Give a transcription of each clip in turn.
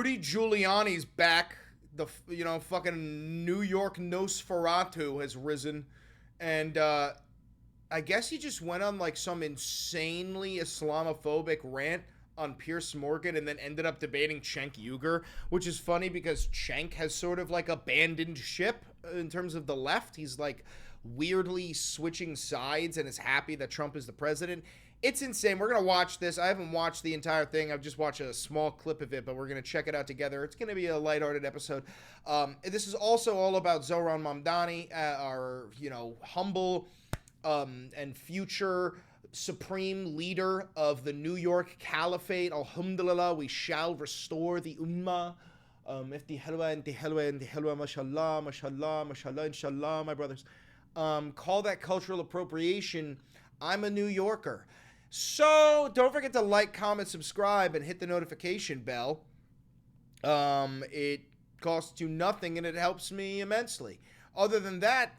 Rudy Giuliani's back. The fucking New York Nosferatu has risen, and I guess he just went on like some insanely Islamophobic rant on Piers Morgan and then ended up debating Cenk Uygur, which is funny because Cenk has sort of like abandoned ship in terms of the left. He's like weirdly switching sides and is happy that Trump is the president. It's insane. We're going to watch this. I haven't watched the entire thing. I've just watched a small clip of it, but we're going to check it out together. It's going to be a lighthearted episode. This is also all about Zohran Mamdani, our, humble and future supreme leader of the New York Caliphate. Alhamdulillah, we shall restore the ummah. Ifti halwa, inti halwa, inti halwa, mashallah, mashallah, mashallah, inshallah, my brothers. Call that cultural appropriation. I'm a New Yorker. So don't forget to like, comment, subscribe, and hit the notification bell. It costs you nothing and it helps me immensely. Other than that,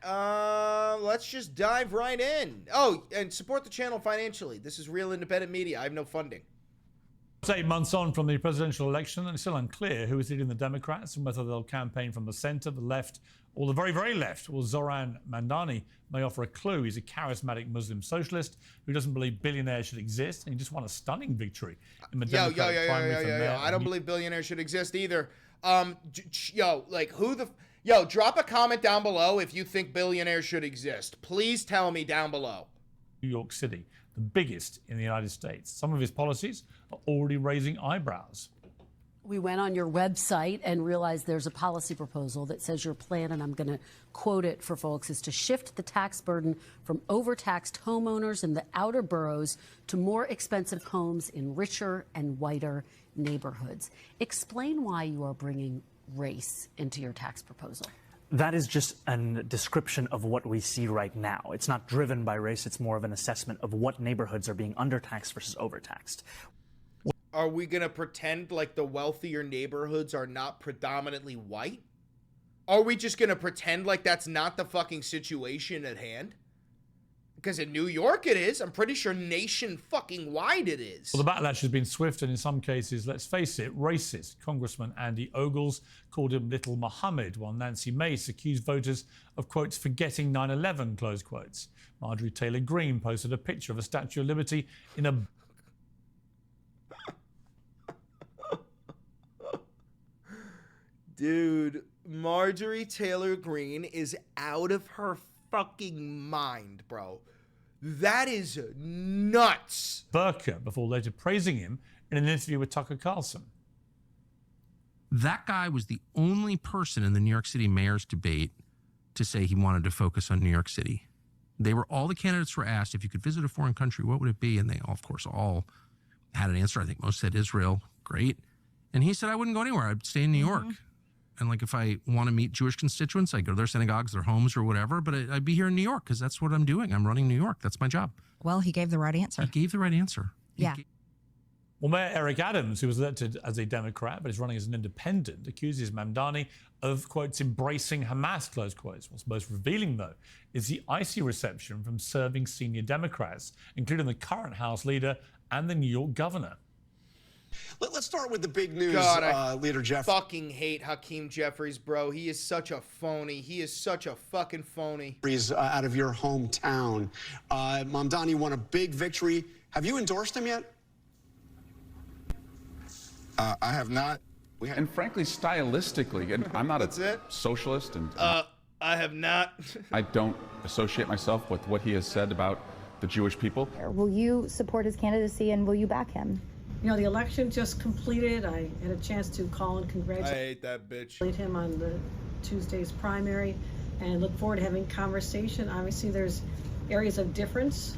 let's just dive right in. Oh, and support the channel financially. This is real independent media. I have no funding. It's 8 months on from the presidential election, and it's still unclear who is leading the Democrats and whether they'll campaign from the center, the left, or the very, very left. Well, Zohran Mamdani may offer a clue. He's a charismatic Muslim socialist who doesn't believe billionaires should exist, and he just won a stunning victory in the Democratic primary. I don't believe billionaires should exist either. Drop a comment down below if you think billionaires should exist. Please tell me down below. New York City, the biggest in the United States. Some of his policies are already raising eyebrows. We went on your website and realized there's a policy proposal that says your plan, and I'm going to quote it for folks, is to shift the tax burden from overtaxed homeowners in the outer boroughs to more expensive homes in richer and whiter neighborhoods. Explain why you are bringing race into your tax proposal. That is just a description of what we see right now. It's not driven by race. It's more of an assessment of what neighborhoods are being undertaxed versus overtaxed. Are we going to pretend like the wealthier neighborhoods are not predominantly white? Are we just going to pretend like that's not the fucking situation at hand? Because in New York it is. I'm pretty sure nation fucking wide it is. Well, the backlash has been swift and in some cases, let's face it, racist. Congressman Andy Ogles called him Little Muhammad, while Nancy Mace accused voters of, quotes, forgetting 9/11, close quotes. Marjorie Taylor Greene posted a picture of a Statue of Liberty in a... Dude, Marjorie Taylor Greene is out of her fucking mind, bro. That is nuts. burqa before later praising him in an interview with Tucker Carlson. That guy was the only person in the New York City mayor's debate to say he wanted to focus on New York City. All the candidates were asked, if you could visit a foreign country, what would it be? And they, of course, all had an answer. I think most said Israel. Great. And he said, I wouldn't go anywhere. I'd stay in New York. And like, if I want to meet Jewish constituents, I go to their synagogues, their homes or whatever, but I'd be here in New York because that's what I'm doing. I'm running New York. That's my job. Well, he gave the right answer. He gave the right answer. Yeah. Well, Mayor Eric Adams, who was elected as a Democrat but is running as an independent, accuses Mamdani of, quotes, embracing Hamas, close quotes. What's most revealing, though, is the icy reception from serving senior Democrats, including the current House leader and the New York governor. Let's start with the big news, Leader Jeff. Fucking hate Hakeem Jeffries, bro. He is such a phony. He is such a fucking phony. Out of your hometown. Mamdani won a big victory. Have you endorsed him yet? I have not. And frankly, stylistically, and I'm not a socialist, and I have not. I don't associate myself with what he has said about the Jewish people. Will you support his candidacy and will you back him? You know, the election just completed. I had a chance to call and congratulate I hate that bitch. Him on the Tuesday's primary and look forward to having conversation. Obviously, there's areas of difference.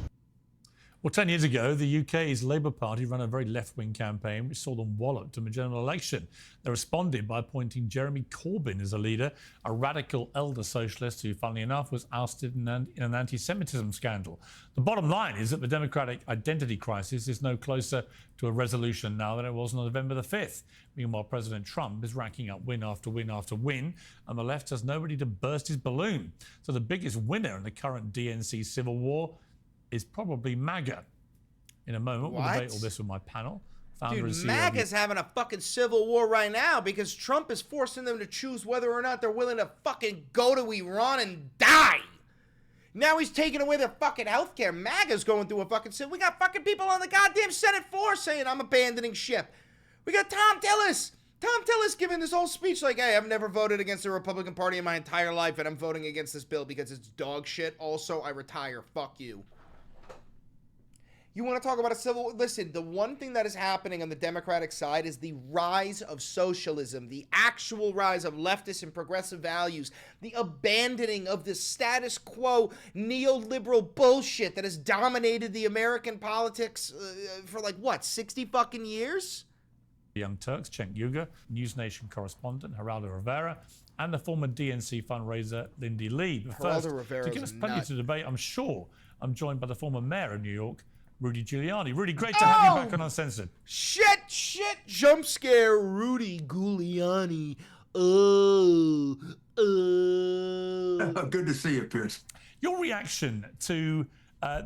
Well, 10 years ago, the UK's Labour Party ran a very left-wing campaign which saw them walloped in the general election. They responded by appointing Jeremy Corbyn as a leader, a radical elder socialist who, funnily enough, was ousted in an anti-Semitism scandal. The bottom line is that the democratic identity crisis is no closer to a resolution now than it was on November the 5th. Meanwhile, President Trump is racking up win after win after win, and the left has nobody to burst his balloon. So the biggest winner in the current DNC civil war is probably MAGA. In a moment, we'll debate all this with my panel. founder Dude, and CEO. MAGA's having a fucking civil war right now because Trump is forcing them to choose whether or not they're willing to fucking go to Iran and die. Now he's taking away their fucking healthcare. MAGA's going through a fucking... We got fucking people on the goddamn Senate floor saying I'm abandoning ship. We got Tom Tillis. Tom Tillis giving this whole speech like, hey, I've never voted against the Republican Party in my entire life, and I'm voting against this bill because it's dog shit. Also, I retire. Fuck you. You want to talk about a civil... Listen, the one thing that is happening on the Democratic side is the rise of socialism, the actual rise of leftist and progressive values, the abandoning of the status quo neoliberal bullshit that has dominated the American politics for like, what, 60 fucking years? Young Turks, Cenk Uygur, News Nation correspondent Geraldo Rivera, and the former DNC fundraiser Lindy Lee. But first, to give us plenty to debate, I'm sure, I'm joined by the former mayor of New York, Rudy Giuliani. Rudy, great to have you back on Uncensored. Shit, jump scare, Rudy Giuliani. Good to see you, Pierce. Your reaction to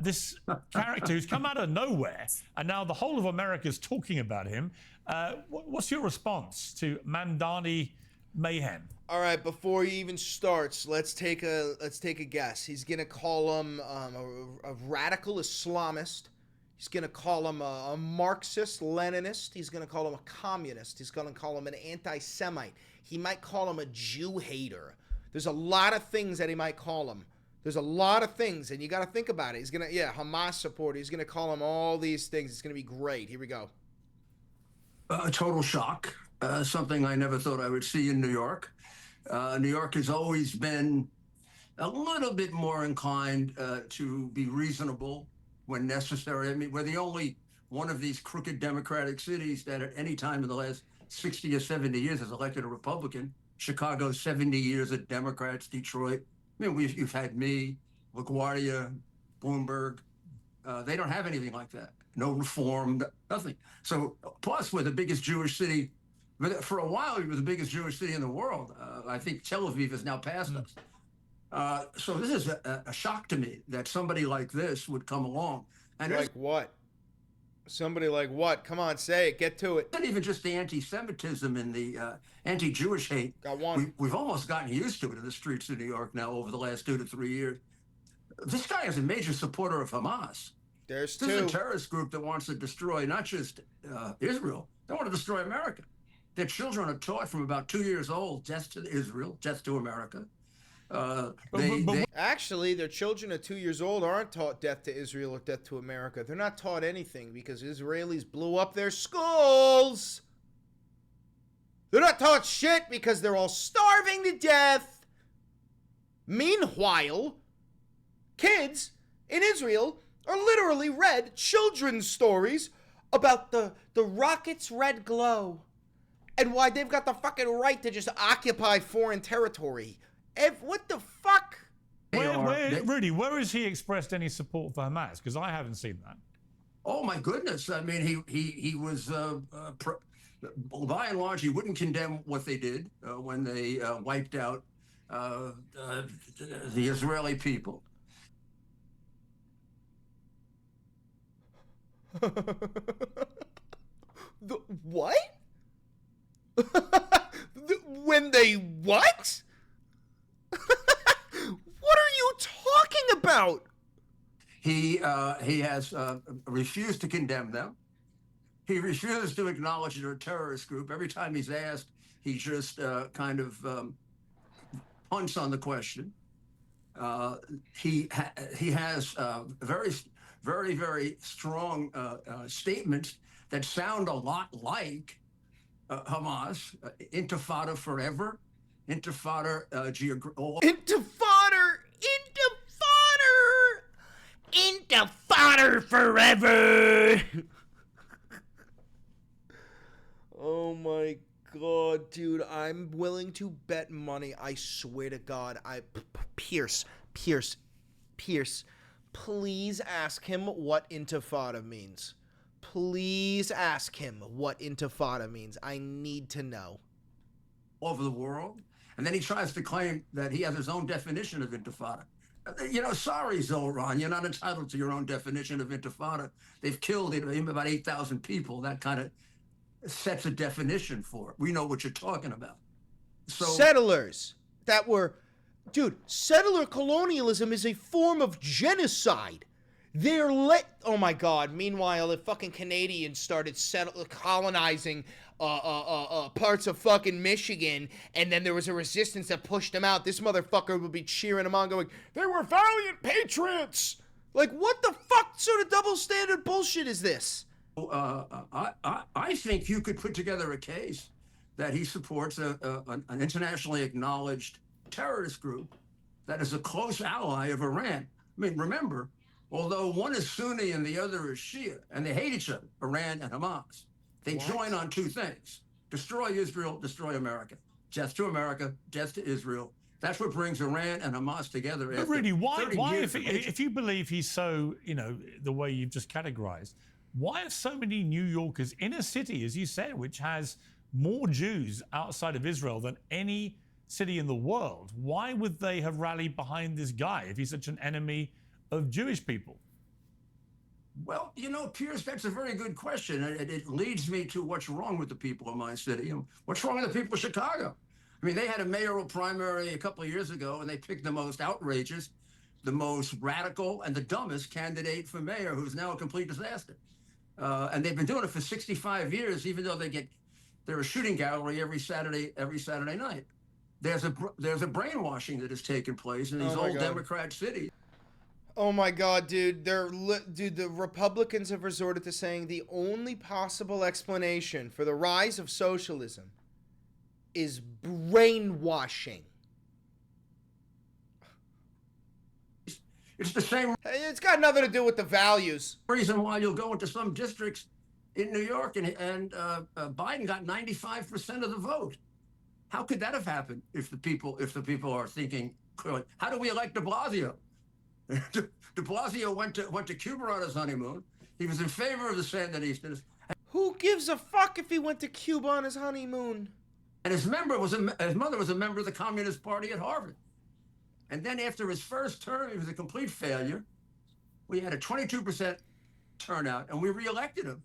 this character who's come out of nowhere, and now the whole of America's talking about him. What's your response to Mamdani mayhem? All right, before he even starts, let's take a guess. He's gonna call him a radical Islamist. He's gonna call him a Marxist Leninist. He's gonna call him a communist. He's gonna call him an anti-Semite. He might call him a Jew hater. There's a lot of things that he might call him. There's a lot of things, and you got to think about it. He's gonna, Hamas supporter. He's gonna call him all these things. It's gonna be great. Here we go. A total shock. Something I never thought I would see in New York. New York has always been a little bit more inclined to be reasonable when necessary. I mean, we're the only one of these crooked Democratic cities that at any time in the last 60 or 70 years has elected a Republican. Chicago, 70 years of Democrats. Detroit. I mean, you've had me, LaGuardia, Bloomberg. They don't have anything like that. No reform, nothing. So, plus, we're the biggest Jewish city. For a while, we were the biggest Jewish city in the world. I think Tel Aviv has now passed us. So this is a shock to me that somebody like this would come along. And like what? Somebody like what? Come on, say it. Get to it. It's not even just the anti-Semitism and the anti-Jewish hate. Got one. We've almost gotten used to it in the streets of New York now over the last 2 to 3 years. This guy is a major supporter of Hamas. There's This is a terrorist group that wants to destroy not just Israel. They want to destroy America. Their children are taught from about 2 years old, death to Israel, death to America. Actually, their children at 2 years old aren't taught death to Israel or death to America. They're not taught anything because Israelis blew up their schools. They're not taught shit because they're all starving to death. Meanwhile, kids in Israel are literally read children's stories about the rocket's red glow and why they've got the fucking right to just occupy foreign territory. What the fuck? Rudy, where has he expressed any support for Hamas? Because I haven't seen that. Oh my goodness! I mean, he was by and large he wouldn't condemn what they did when they wiped out the Israeli people. What? When they what? What are you talking about? He has refused to condemn them. He refuses to acknowledge they're a terrorist group. Every time he's asked, he just kind of punts on the question. He has very, very strong statements that sound a lot like Hamas. Intifada forever. Intifada Intifada forever. Oh my God, dude, I'm willing to bet money. I swear to God, Pierce, please ask him what intifada means. Please ask him what intifada means. I need to know. Over the world. And then he tries to claim that he has his own definition of intifada. You know, sorry, Zohran, you're not entitled to your own definition of intifada. They've killed about 8,000 people. That kind of sets a definition for it. We know what you're talking about. So settlers that were, dude, settler colonialism is a form of genocide. They're oh my God. Meanwhile, the fucking Canadians started colonizing parts of fucking Michigan, and then there was a resistance that pushed them out. This motherfucker would be cheering them on, going, they were valiant patriots. Like, what the fuck sort of double standard bullshit is this? I think you could put together a case that he supports an internationally acknowledged terrorist group that is a close ally of Iran. I mean, remember, although one is Sunni and the other is Shia, and they hate each other, Iran and Hamas, they join on two things: destroy Israel, destroy America. Death to America, death to Israel. That's what brings Iran and Hamas together. But Rudy, why if you believe he's so, you know, the way you've just categorized, why are so many New Yorkers in a city, as you said, which has more Jews outside of Israel than any city in the world, why would they have rallied behind this guy if he's such an enemy of Jewish people? Well, you know, Piers, that's a very good question. It leads me to what's wrong with the people of my city. What's wrong with the people of Chicago? I mean, they had a mayoral primary a couple of years ago, and they picked the most outrageous, the most radical, and the dumbest candidate for mayor, who's now a complete disaster. And they've been doing it for 65 years, even though they're a shooting gallery every Saturday night. There's a brainwashing that has taken place in these old Democrat cities. Oh my God, dude! Dude, the Republicans have resorted to saying the only possible explanation for the rise of socialism is brainwashing. It's the same. It's got nothing to do with the values. Reason why you'll go into some districts in New York and Biden got 95% of the vote. How could that have happened if the people are thinking clearly? How do we elect de Blasio? De Blasio went to Cuba on his honeymoon. He was in favor of the Sandinistas. Who gives a fuck if he went to Cuba on his honeymoon? And his mother was a member of the Communist Party at Harvard. And then after his first term, he was a complete failure. We had a 22% turnout, and we reelected him.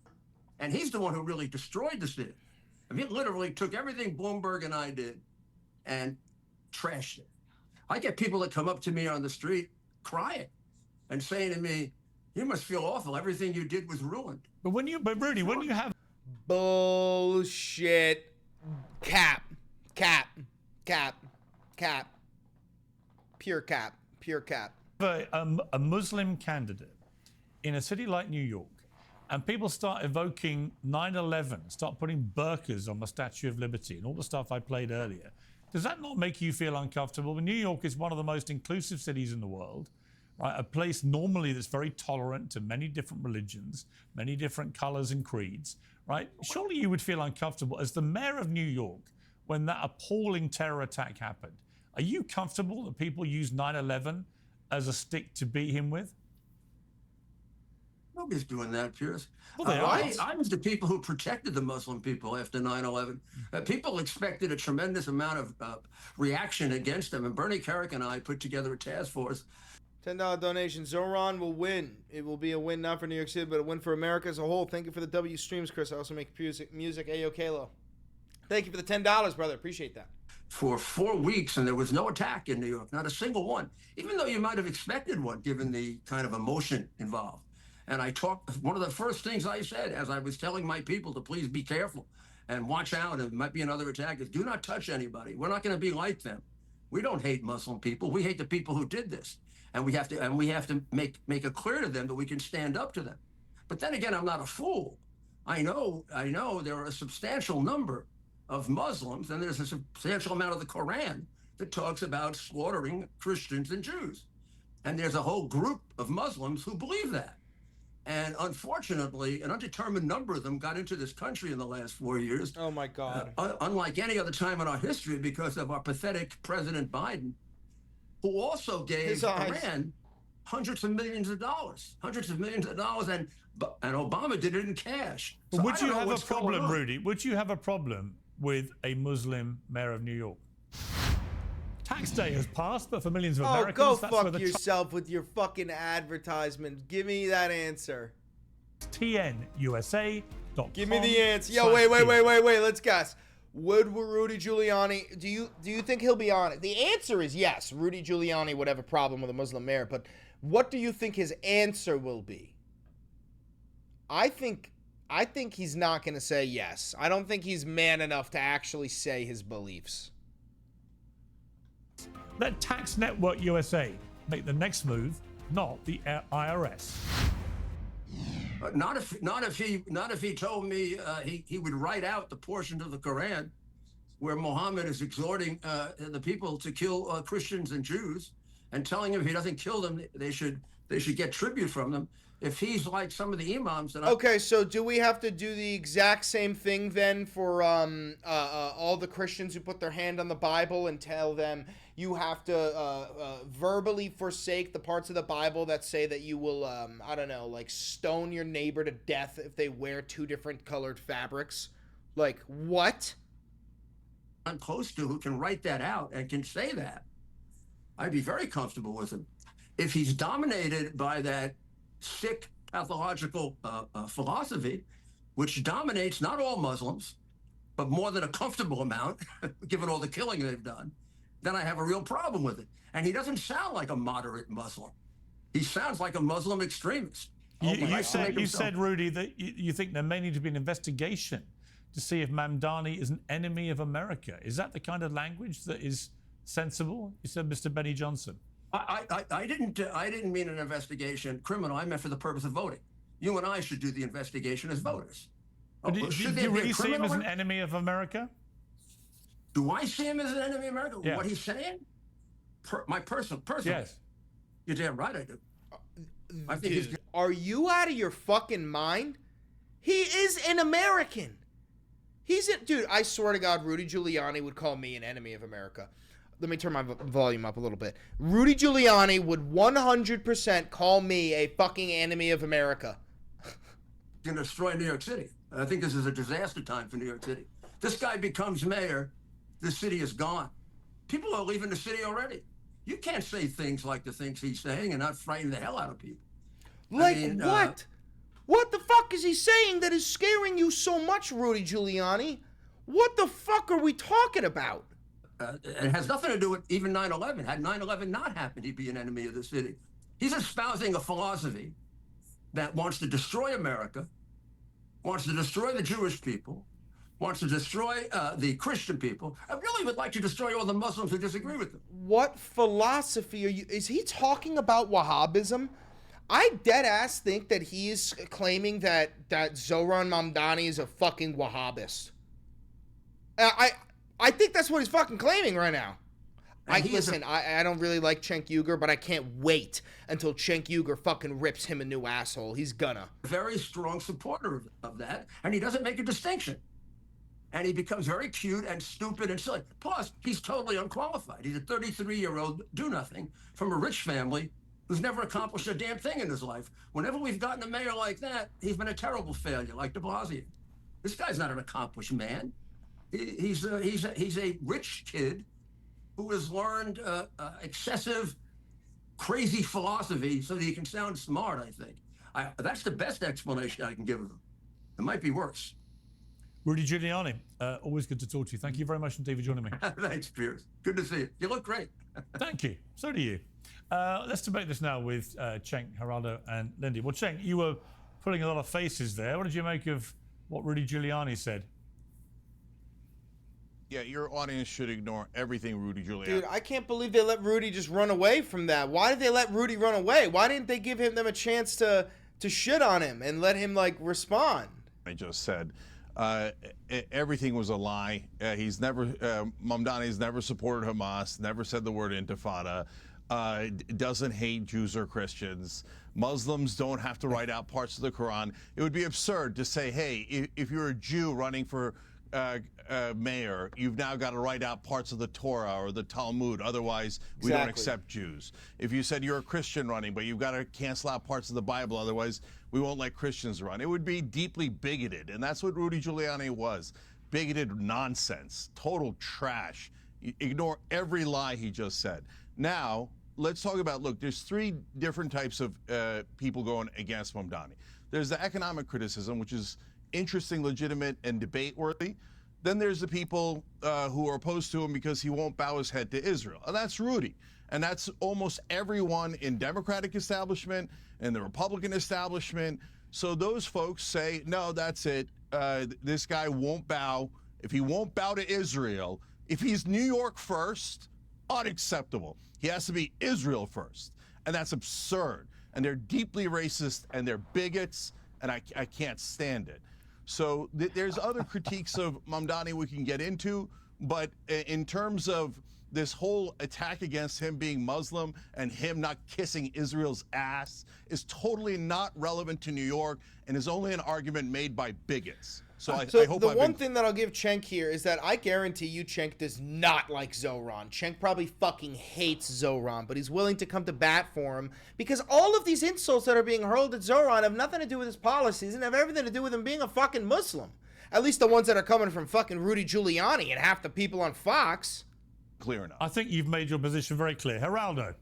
And he's the one who really destroyed the city. I mean, he literally took everything Bloomberg and I did and trashed it. I get people that come up to me on the street crying and saying to me, you must feel awful. Everything you did was ruined. But Rudy, when you have bullshit, cap, pure cap. A Muslim candidate in a city like New York, and people start evoking 9/11, start putting burqas on the Statue of Liberty and all the stuff I played earlier, does that not make you feel uncomfortable? New York is one of the most inclusive cities in the world, right? A place normally that's very tolerant to many different religions, many different colors and creeds, right? Surely you would feel uncomfortable as the mayor of New York when that appalling terror attack happened. Are you comfortable that people use 9/11 as a stick to beat him with? Nobody's doing that, Piers. Well, they I was the people who protected the Muslim people after 9/11. People expected a tremendous amount of reaction against them, and Bernie Kerik and I put together a task force. $10 donation. Zohran will win. It will be a win not for New York City, but a win for America as a whole. Thank you for the W streams, Chris. I also make music. Ayo Kalo. Thank you for the $10, brother. Appreciate that. For 4 weeks, and there was no attack in New York, not a single one, even though you might have expected one, given the kind of emotion involved. And one of the first things I said as I was telling my people to please be careful and watch out, it might be another attack, is do not touch anybody. We're not going to be like them. We don't hate Muslim people. We hate the people who did this. And we have to make it clear to them that we can stand up to them. But then again, I'm not a fool. I know there are a substantial number of Muslims, and there's a substantial amount of the Quran that talks about slaughtering Christians and Jews. And there's a whole group of Muslims who believe that. And unfortunately, an undetermined number of them got into this country in the last 4 years. Oh, my God. Unlike any other time in our history, because of our pathetic President Biden, who also gave Iran hundreds of millions of dollars, and Obama did it in cash. So would you have a problem, Rudy? Would you have a problem with a Muslim mayor of New York? Tax day has passed, but for millions of Americans, go that's fuck where the yourself with your fucking advertisement. Give me that answer. TN USA Give me the answer. Yo, wait. Let's guess. Would Rudy Giuliani, do you think he'll be on it? The answer is yes. Rudy Giuliani would have a problem with a Muslim mayor, but what do you think his answer will be? I think he's not going to say yes. I don't think he's man enough to actually say his beliefs. Let Tax Network USA make the next move, not the IRS. Not if he told me he would write out the portion of the Quran where Muhammad is exhorting the people to kill Christians and Jews, and telling them if he doesn't kill them, they should get tribute from them. If he's like some of the imams, then okay, so do we have to do the exact same thing then for all the Christians who put their hand on the Bible and tell them you have to verbally forsake the parts of the Bible that say that you will, I don't know, like stone your neighbor to death if they wear two different colored fabrics? Like, what? I'm close to who can write that out and can say that. I'd be very comfortable with him. If he's dominated by that sick pathological philosophy, which dominates not all Muslims, but more than a comfortable amount, given all the killing they've done, then I have a real problem with it. And he doesn't sound like a moderate Muslim. He sounds like a Muslim extremist. You said, Rudy, that you think there may need to be an investigation to see if Mamdani is an enemy of America. Is that the kind of language that is sensible? You said, Mr. Benny Johnson. I didn't mean an investigation criminal. I meant for the purpose of voting. You and I should do the investigation as voters. Do you really see him as an enemy of America? Do I see him as an enemy of America? Yeah. What he's saying? My personal. Yes. You're damn right I do. I think Dude, are you out of your fucking mind? He is an American. Dude, I swear to God, Rudy Giuliani would call me an enemy of America. Let me turn my volume up a little bit. Rudy Giuliani would 100% call me a fucking enemy of America. Going to destroy New York City. I think this is a disaster time for New York City. This guy becomes mayor, the city is gone. People are leaving the city already. You can't say things like the things he's saying and not frighten the hell out of people. Like what? What the fuck is he saying that is scaring you so much, Rudy Giuliani? What the fuck are we talking about? It has nothing to do with even 9/11. Had 9/11 not happened, he'd be an enemy of the city. He's espousing a philosophy that wants to destroy America, wants to destroy the Jewish people, wants to destroy the Christian people, and really would like to destroy all the Muslims who disagree with him. What philosophy are you? Is he talking about Wahhabism? I dead ass think that he is claiming that Zohran Mamdani is a fucking Wahhabist. I think that's what he's fucking claiming right now. I don't really like Cenk Uygur, but I can't wait until Cenk Uygur fucking rips him a new asshole. He's gonna. Very strong supporter of that, and he doesn't make a distinction. And he becomes very cute and stupid and silly. Plus, he's totally unqualified. He's a 33-year-old do-nothing from a rich family who's never accomplished a damn thing in his life. Whenever we've gotten a mayor like that, he's been a terrible failure, like de Blasio. This guy's not an accomplished man. He's a rich kid who has learned excessive, crazy philosophy so that he can sound smart, I think. That's the best explanation I can give of him. It might be worse. Rudy Giuliani, always good to talk to you. Thank you very much indeed for joining me. Thanks, Piers. Good to see you. You look great. Thank you. So do you. Let's debate this now with Cenk, Geraldo, and Lindy. Well, Cenk, you were putting a lot of faces there. What did you make of what Rudy Giuliani said? Yeah, your audience should ignore everything Rudy Giuliani. Dude, I can't believe they let Rudy just run away from that. Why did they let Rudy run away? Why didn't they give them a chance to shit on him and let him, like, respond? I just said everything was a lie. Mamdani's never supported Hamas, never said the word intifada, doesn't hate Jews or Christians. Muslims don't have to write out parts of the Quran. It would be absurd to say, hey, if you're a Jew running for mayor, you've now got to write out parts of the Torah or the Talmud, otherwise we don't accept Jews. If you said you're a Christian running, but you've got to cancel out parts of the Bible, otherwise we won't let Christians run. It would be deeply bigoted, and that's what Rudy Giuliani was. Bigoted nonsense, total trash. Ignore every lie he just said. Now, let's talk about, look, there's three different types of people going against Mamdani. There's the economic criticism, which is interesting, legitimate, and debate-worthy. Then there's the people who are opposed to him because he won't bow his head to Israel. And that's Rudy. And that's almost everyone in Democratic establishment and the Republican establishment. So those folks say, no, that's it. This guy won't bow. If he won't bow to Israel, if he's New York first, unacceptable. He has to be Israel first. And that's absurd. And they're deeply racist and they're bigots, and I can't stand it. So there's other critiques of Mamdani we can get into, but in terms of this whole attack against him being Muslim and him not kissing Israel's ass is totally not relevant to New York and is only an argument made by bigots. So I hope the one thing that I'll give Cenk here is that I guarantee you Cenk does not like Zohran. Cenk probably fucking hates Zohran, but he's willing to come to bat for him because all of these insults that are being hurled at Zohran have nothing to do with his policies and have everything to do with him being a fucking Muslim. At least the ones that are coming from fucking Rudy Giuliani and half the people on Fox. Clear enough. I think you've made your position very clear. Geraldo,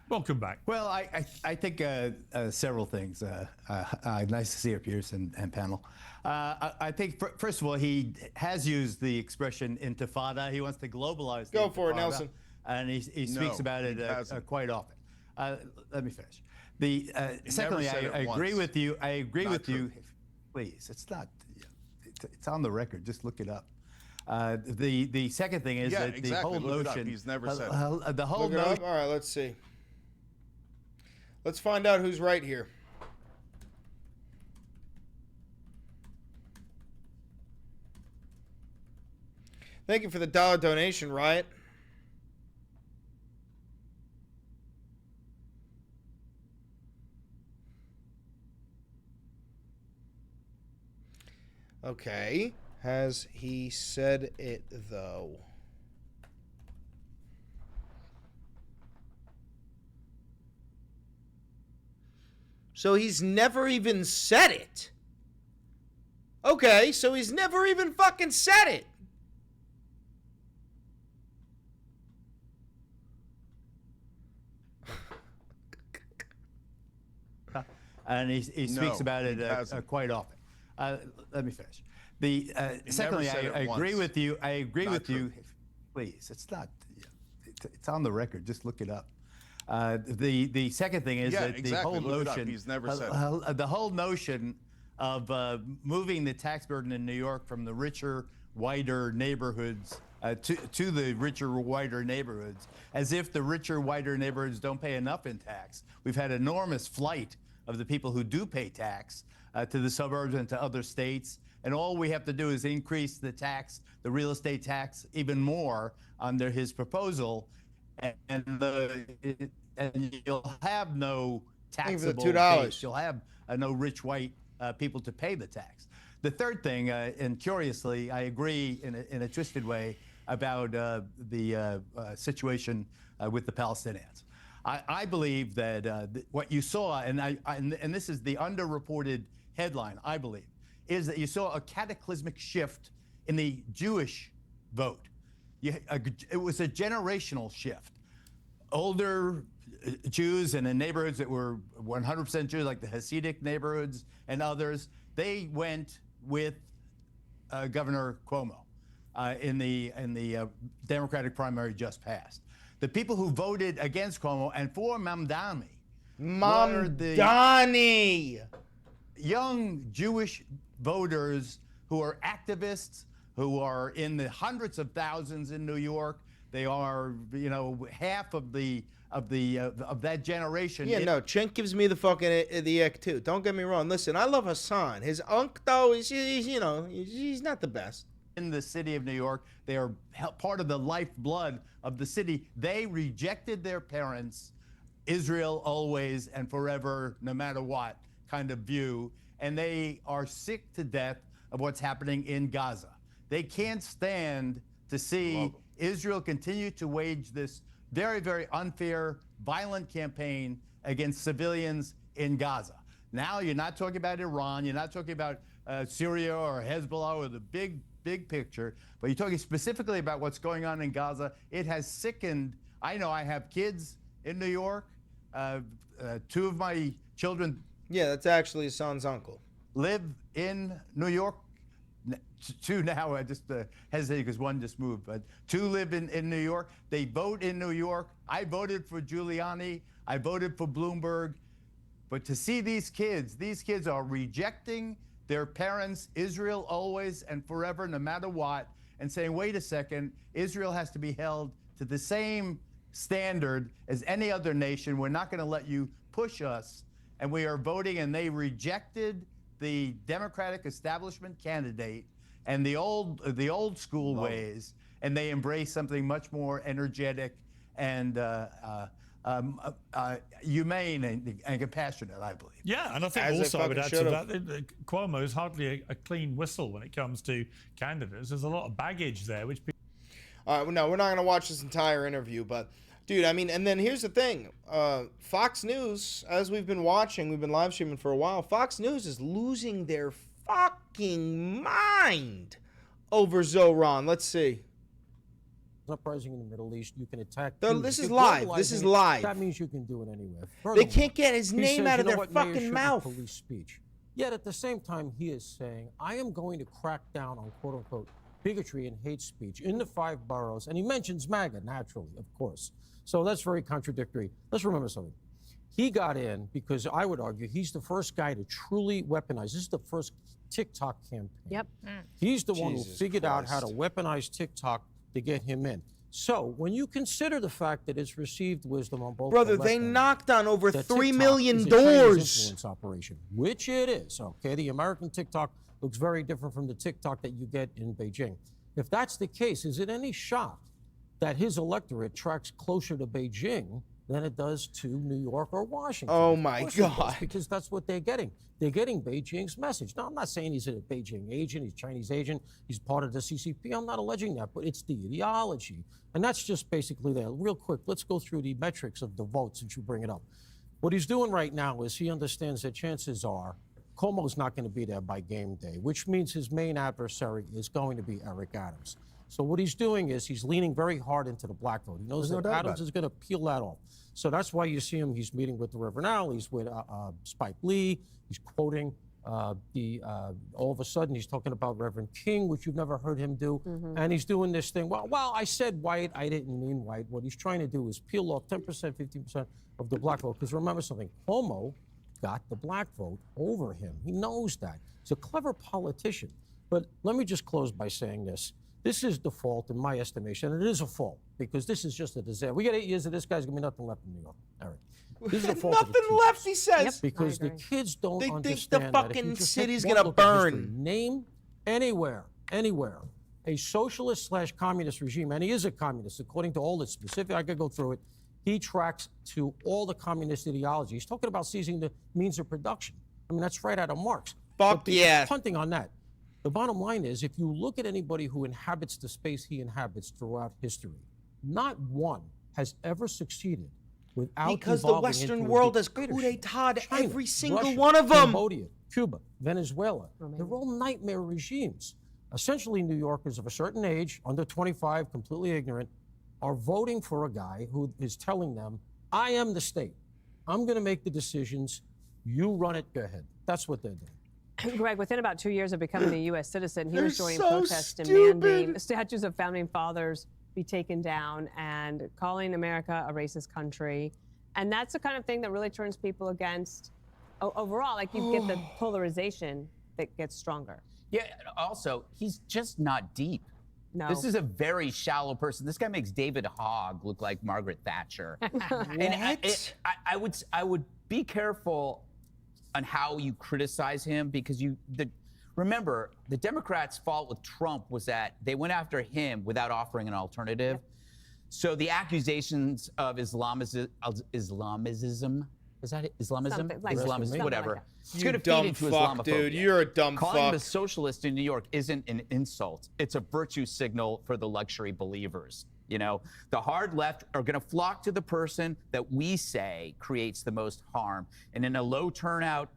welcome back. Well, I think several things. Nice to see you, Pierce and panel. I think, first of all, he has used the expression intifada. He wants to globalize the Go for it, intifada, Nelson. And he speaks about it quite often. Let me finish. Secondly, I agree with you. I agree with you. Please, it's not. It's on the record. Just look it up. The second thing is that the whole notion. He's never said it. The whole Look it up? All right, let's see. Let's find out who's right here. Thank you for the $1 donation, Riot. Okay. Has he said it, though? So he's never even said it. Okay, so he's never even fucking said it. And he speaks about it quite often. Let me finish. Secondly, I agree with you. I agree with you. Please, it's not. It's on the record. Just look it up. The second thing is that the whole notion. He's never said it. The whole notion of moving the tax burden in New York from the richer, whiter neighborhoods to the richer, whiter neighborhoods, as if the richer, whiter neighborhoods don't pay enough in tax. We've had enormous flight of the people who do pay tax to the suburbs and to other states. And all we have to do is increase the tax, the real estate tax, even more under his proposal, and you'll have no taxable base. You'll have no rich white people to pay the tax. The third thing, and curiously, I agree in a twisted way about the situation with the Palestinians. I believe that what you saw, and this is the underreported headline, I believe, is that you saw a cataclysmic shift in the Jewish vote. It was a generational shift. Older Jews and in neighborhoods that were 100% Jews, like the Hasidic neighborhoods and others, they went with Governor Cuomo in the Democratic primary just passed. The people who voted against Cuomo and for Mamdani were the young Jewish voters who are activists, who are in the hundreds of thousands in New York. They are, half of that generation. Yeah, no, Cenk gives me the fucking the ick too. Don't get me wrong. Listen, I love Hassan. His unk though is, he's not the best. In the city of New York, they are part of the lifeblood of the city. They rejected their parents' Israel always and forever, no matter what kind of view, and they are sick to death of what's happening in Gaza. They can't stand to see Israel continue to wage this very, very unfair, violent campaign against civilians in Gaza. Now you're not talking about Iran, you're not talking about Syria or Hezbollah or the big picture, but you're talking specifically about what's going on in Gaza. It has sickened. I know I have kids in New York. Two of my children. Yeah, that's actually Hassan's uncle. live in New York. Two now, I just hesitate because one just moved, but two live in New York. They vote in New York. I voted for Giuliani. I voted for Bloomberg. But to see these kids are rejecting their parents, Israel always and forever, no matter what, and saying, wait a second, Israel has to be held to the same standard as any other nation. We're not going to let you push us. And we are voting, and they rejected the Democratic establishment candidate and the old school ways, and they embrace something much more energetic and humane and compassionate, I believe. Yeah, and I think As also I would fucking add to should've. that, Cuomo is hardly a clean whistle when it comes to candidates. There's a lot of baggage there, which people... No, we're not going to watch this entire interview, but, dude, I mean, and then here's the thing. Fox News, as we've been watching, we've been live streaming for a while, Fox News is losing their fucking mind over Zohran. Let's see. Uprising in the Middle East, you can attack. This is live. This is live. That means you can do it anywhere. They can't get his He name says, out you of know their what, Mayor, fucking shouldn't mouth. Police speech. Yet at the same time, he is saying, I am going to crack down on quote unquote bigotry and hate speech in the 5 boroughs. And he mentions MAGA, naturally, of course. So that's very contradictory. Let's remember something. He got in because I would argue he's the first guy to truly weaponize. This is the first TikTok campaign. Yep. He's the one who Jesus figured out how to Christ. weaponize TikTok to get him in. So when you consider the fact that it's received wisdom on both Brother, the they left and knocked on over that 3 TikTok million is a Chinese doors. influence operation, which it is. Okay, the American TikTok looks very different from the TikTok that you get in Beijing. If that's the case, is it any shock that his electorate tracks closer to Beijing than it does to New York or Washington? Oh Of my course it does, God. because that's what they're getting. They're getting Beijing's message. Now, I'm not saying he's a Beijing agent, he's a Chinese agent, he's part of the CCP. I'm not alleging that, but it's the ideology. And that's just basically that. Real quick, let's go through the metrics of the vote since you bring it up. What he's doing right now is he understands that chances are Cuomo's not going to be there by game day, which means his main adversary is going to be Eric Adams. So what he's doing is he's leaning very hard into the black vote. He knows that Adams is going to peel that off. So that's why you see him, he's meeting with the Reverend Al, he's with Spike Lee, he's quoting all of a sudden he's talking about Reverend King, which you've never heard him do. And he's doing this thing, well, I said white, I didn't mean white. What he's trying to do is peel off 10%, 15% of the black vote. Because remember something, Cuomo got the black vote over him. He knows that. He's a clever politician. But let me just close by saying this. This is the fault, in my estimation, and it is a fault, because this is just a disaster. We got 8 years of this guy's going to be nothing left in New York, Eric. This is the fault of the Nothing left, he says. Yep. because the kids don't They think the understand that if fucking you just city's take one gonna look at history, burn. Name anywhere, a socialist/communist regime, and he is a communist, according to all the specific, I could go through it, he tracks to all the communist ideology. He's talking about seizing the means of production. I mean, that's right out of Marx. Fuck But yeah. punting on that. The bottom line is, if you look at anybody who inhabits the space he inhabits throughout history, not one has ever succeeded without Because the evolving Western into a world has coup dictatorship. d'etat China, every single Russia, one of them. Cambodia, Cuba, Venezuela. They're all nightmare regimes. Essentially, New Yorkers of a certain age, under 25, completely ignorant, are voting for a guy who is telling them, I am the state. I'm going to make the decisions. You run it, go ahead. That's what they're doing. Greg, within about 2 years of becoming a U.S. citizen, he was They're joining so protests stupid. demanding statues of founding fathers be taken down and calling America a racist country. And that's the kind of thing that really turns people against overall. Like, you get the polarization that gets stronger. Yeah, also, he's just not deep. No. This is a very shallow person. This guy makes David Hogg look like Margaret Thatcher. And I would be careful on how you criticize him, because remember, the Democrats' fault with Trump was that they went after him without offering an alternative. Yep. So the accusations of Islamism, is that it? Islamism? Like Islamism, whatever. Like it's going to dumb feed into fuck, Islamophobia. dude. You're a dumb Calling him fuck. a socialist in New York isn't an insult. It's a virtue signal for the luxury believers. You know, the hard left are going to flock to the person that we say creates the most harm. And in a low turnout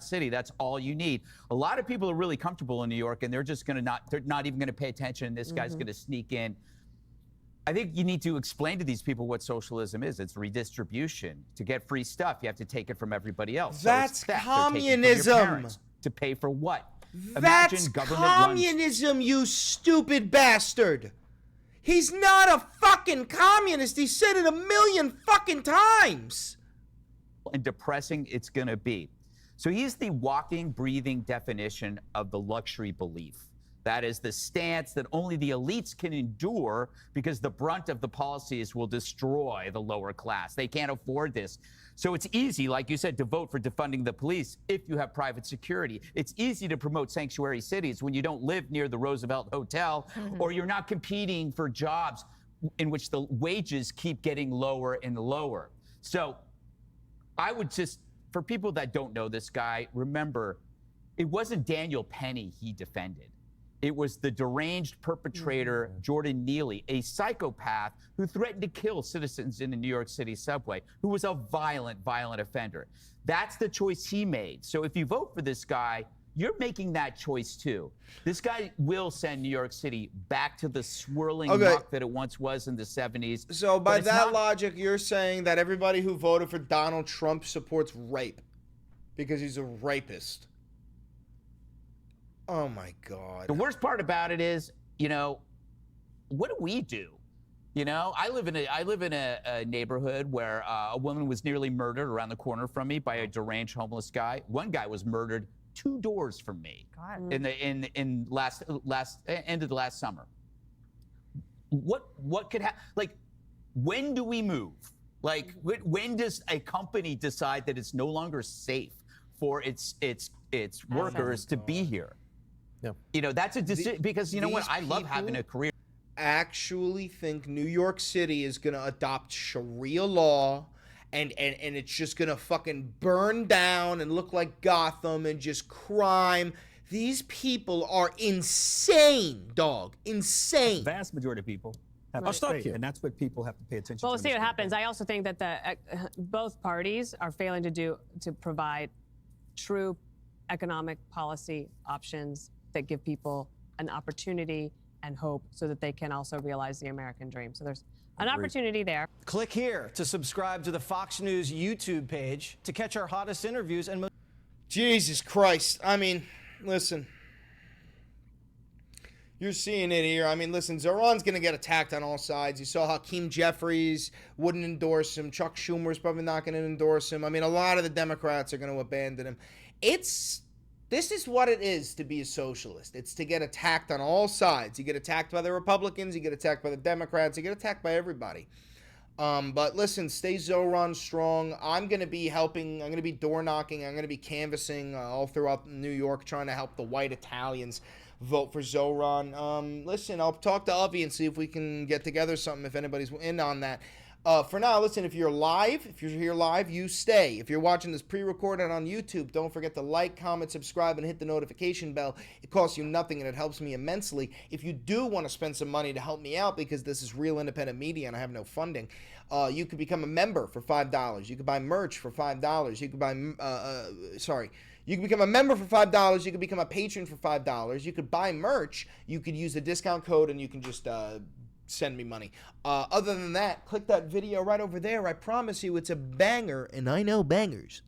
city, that's all you need. A lot of people are really comfortable in New York, and they're just going to they're not even going to pay attention. This guy's going to sneak in. I think you need to explain to these people what socialism is. It's redistribution. To get free stuff, you have to take it from everybody else. That's so it's theft. communism. They're taking from your parents to pay for what? That's communism, you stupid bastard. He's not a fucking communist. He said it a million fucking times. And depressing it's going to be. So he's the walking, breathing definition of the luxury belief. That is the stance that only the elites can endure because the brunt of the policies will destroy the lower class. They can't afford this. So it's easy, like you said, to vote for defunding the police if you have private security. It's easy to promote sanctuary cities when you don't live near the Roosevelt Hotel or you're not competing for jobs in which the wages keep getting lower and lower. So I would just, for people that don't know this guy, remember, it wasn't Daniel Penny he defended. It was the deranged perpetrator, Jordan Neely, a psychopath who threatened to kill citizens in the New York City subway, who was a violent offender. That's the choice he made. So if you vote for this guy, you're making that choice too. This guy will send New York City back to the swirling muck that it once was in the 70s. So by that logic, you're saying that everybody who voted for Donald Trump supports rape because he's a rapist. Oh my God. The worst part about it is, you know, what do we do? You know, I live in a neighborhood where a woman was nearly murdered around the corner from me by a deranged homeless guy. One guy was murdered 2 doors from me in the end of the last summer. What could happen? Like, when do we move? Like, when does a company decide that it's no longer safe for its workers to be here? Yeah. You know, that's a decision because you know what? I love having a career. Actually think New York City is going to adopt Sharia law and it's just going to fucking burn down and look like Gotham and just crime. These people are insane, dog. Insane. The vast majority of people have to pay, and that's what people have to pay attention to. Well, we'll see what happens. I also think that both parties are failing to provide true economic policy options that give people an opportunity and hope so that they can also realize the American dream. So there's an opportunity there. Click here to subscribe to the Fox News YouTube page to catch our hottest interviews and Jesus Christ. I mean, listen. You're seeing it here. I mean, listen, Zohran's going to get attacked on all sides. You saw Hakeem Jeffries wouldn't endorse him. Chuck Schumer's probably not going to endorse him. I mean, a lot of the Democrats are going to abandon him. This is what it is to be a socialist. It's to get attacked on all sides. You get attacked by the Republicans, you get attacked by the Democrats, you get attacked by everybody. But listen, stay Zohran strong. I'm going to be helping, I'm going to be door knocking, I'm going to be canvassing all throughout New York, trying to help the white Italians vote for Zohran. Listen, I'll talk to Avi and see if we can get together something if anybody's in on that. For now, listen, if you're here live, you stay. If you're watching this pre-recorded on YouTube, don't forget to like, comment, subscribe, and hit the notification bell. It costs you nothing, and it helps me immensely. If you do want to spend some money to help me out, because this is real independent media and I have no funding, you could become a member for $5. You could buy merch for $5. You could buy, you can become a member for $5. You can become a patron for $5. You could buy merch. You could use the discount code, and you can just send me money. Other than that, click that video right over there. I promise you it's a banger, and I know bangers.